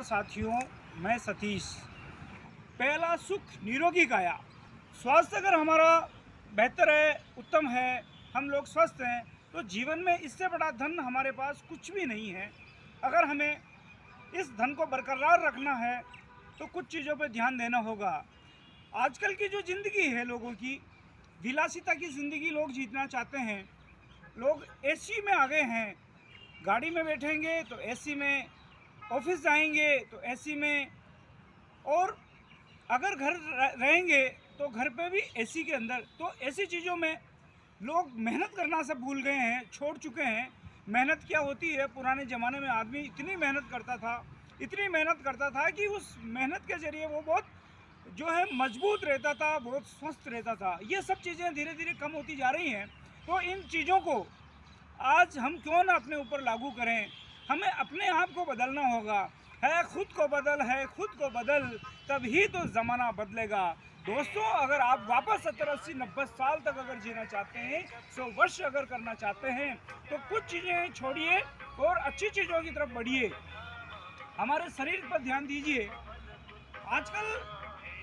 साथियों, मैं सतीश। पहला सुख निरोगी काया। स्वास्थ्य अगर हमारा बेहतर है, उत्तम है, हम लोग स्वस्थ हैं, तो जीवन में इससे बड़ा धन हमारे पास कुछ भी नहीं है। अगर हमें इस धन को बरकरार रखना है तो कुछ चीज़ों पर ध्यान देना होगा। आजकल की जो ज़िंदगी है, लोगों की विलासिता की ज़िंदगी लोग जीतना चाहते हैं। लोग एसी में आ गए हैं, गाड़ी में बैठेंगे तो एसी में, ऑफिस जाएंगे तो एसी में, और अगर घर रहेंगे तो घर पे भी एसी के अंदर। तो ऐसी चीज़ों में लोग मेहनत करना सब भूल गए हैं, छोड़ चुके हैं। मेहनत क्या होती है? पुराने ज़माने में आदमी इतनी मेहनत करता था कि उस मेहनत के ज़रिए वो बहुत जो है मजबूत रहता था, बहुत स्वस्थ रहता था। ये सब चीज़ें धीरे धीरे कम होती जा रही हैं। तो इन चीज़ों को आज हम क्यों ना अपने ऊपर लागू करें। हमें अपने आप को बदलना होगा। है खुद को बदल, तभी तो ज़माना बदलेगा। दोस्तों, अगर आप वापस 70, 80, 90 साल तक अगर जीना चाहते हैं, 100 वर्ष अगर करना चाहते हैं, तो कुछ चीज़ें छोड़िए और अच्छी चीज़ों की तरफ बढ़िए। हमारे शरीर पर ध्यान दीजिए। आजकल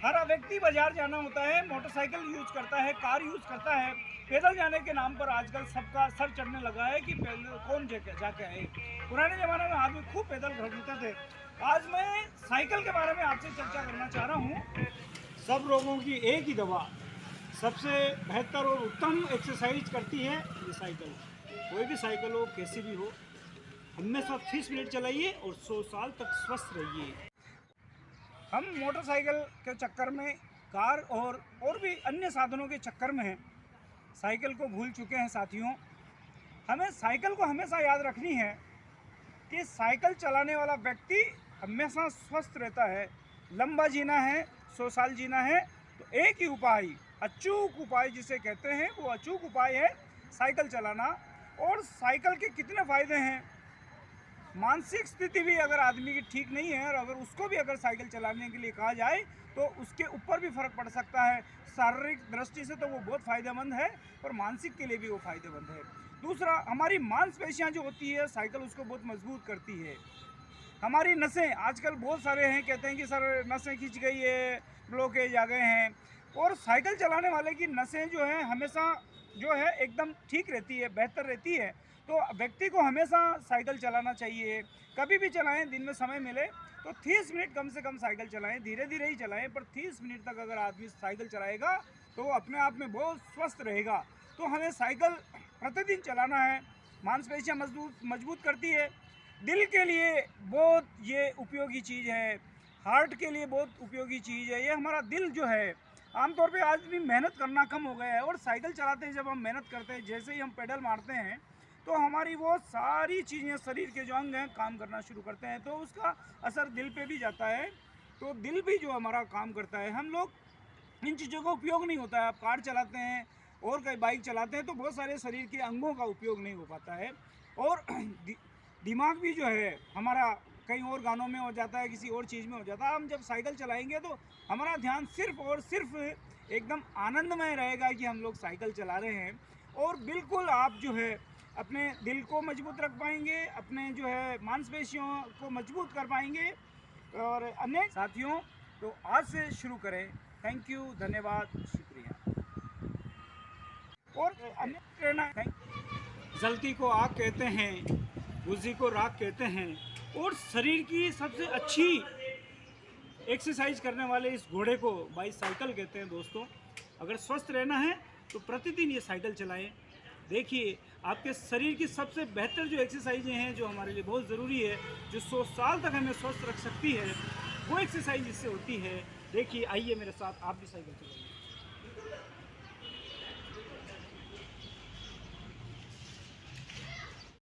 हर व्यक्ति बाजार जाना होता है, मोटरसाइकिल यूज करता है, कार यूज करता है। पैदल जाने के नाम पर आजकल सबका सर चढ़ने लगा है कि पैदल कौन जाके आए। पुराने ज़माने में आदमी खूब पैदल घूमते थे। आज मैं साइकिल के बारे में आपसे चर्चा करना चाह रहा हूँ। सब रोगों की एक ही दवा, सबसे बेहतर और उत्तम एक्सरसाइज करती है ये साइकिल। कोई भी साइकिल हो, कैसी भी हो, हमेशा 30 मिनट चलाइए और 100 साल तक स्वस्थ रहिए। हम मोटरसाइकिल के चक्कर में, कार और भी अन्य साधनों के चक्कर में साइकिल को भूल चुके हैं। साथियों, हमें साइकिल को हमेशा याद रखनी है कि साइकिल चलाने वाला व्यक्ति हमेशा स्वस्थ रहता है। लंबा जीना है, 100 साल जीना है, तो एक ही उपाय, अचूक उपाय जिसे कहते हैं, वो अचूक उपाय है साइकिल चलाना। और साइकिल के कितने फ़ायदे हैं। मानसिक स्थिति भी अगर आदमी की ठीक नहीं है और अगर उसको भी अगर साइकिल चलाने के लिए कहा जाए तो उसके ऊपर भी फ़र्क पड़ सकता है। शारीरिक दृष्टि से तो वो बहुत फ़ायदेमंद है, और मानसिक के लिए भी वो फ़ायदेमंद है। दूसरा, हमारी मांसपेशियां जो होती है, साइकिल उसको बहुत मजबूत करती है। हमारी नसें, आजकल बहुत सारे हैं कहते हैं कि सर नसें खिंच गई है, ब्लॉकेज आ गए हैं। और साइकिल चलाने वाले की नसें जो है हमेशा जो है एकदम ठीक रहती है, बेहतर रहती है। तो व्यक्ति को हमेशा साइकिल चलाना चाहिए। कभी भी चलाएं, दिन में समय मिले तो 30 मिनट कम से कम साइकिल चलाएं। धीरे धीरे ही चलाएं, पर 30 मिनट तक अगर आदमी साइकिल चलाएगा तो वो अपने आप में बहुत स्वस्थ रहेगा। तो हमें साइकिल प्रतिदिन चलाना है। मांसपेशियां मजबूत करती है। दिल के लिए बहुत ये उपयोगी चीज़ है, हार्ट के लिए बहुत उपयोगी चीज़ है। ये हमारा दिल जो है, आमतौर पे आदमी मेहनत करना कम हो गया है, और साइकिल चलाते हैं जब हम मेहनत करते हैं, जैसे ही हम पेडल मारते हैं तो हमारी वो सारी चीज़ें, शरीर के जो अंग हैं, काम करना शुरू करते हैं। तो उसका असर दिल पे भी जाता है। तो दिल भी जो हमारा काम करता है। हम लोग इन चीज़ों का उपयोग नहीं होता है। आप कार चलाते हैं और कई बाइक चलाते हैं तो बहुत सारे शरीर के अंगों का उपयोग नहीं हो पाता है। और दिमाग भी जो है हमारा कहीं और गानों में हो जाता है, किसी और चीज़ में हो जाता है। हम जब साइकिल चलाएंगे तो हमारा ध्यान सिर्फ और सिर्फ एकदम आनंदमय रहेगा कि हम लोग साइकिल चला रहे हैं। और बिल्कुल आप जो है अपने दिल को मजबूत रख पाएंगे, अपने जो है मांसपेशियों को मजबूत कर पाएंगे। और अन्य साथियों, तो आज से शुरू करें। थैंक यू, धन्यवाद, शुक्रिया। और अन्य प्रेरणा, जलती को आग कहते हैं, बुझी को राख कहते हैं। और शरीर की सबसे अच्छी एक्सरसाइज करने वाले इस घोड़े को बाईसाइकिल कहते हैं। दोस्तों, अगर स्वस्थ रहना है तो प्रतिदिन ये साइकिल चलाएं। देखिए, आपके शरीर की सबसे बेहतर जो एक्सरसाइजें हैं, जो हमारे लिए बहुत ज़रूरी है, जो 100 साल तक हमें स्वस्थ रख सकती है, वो एक्सरसाइज इससे होती है। देखिए, आइए मेरे साथ, आप भी साइकिल चलाइए।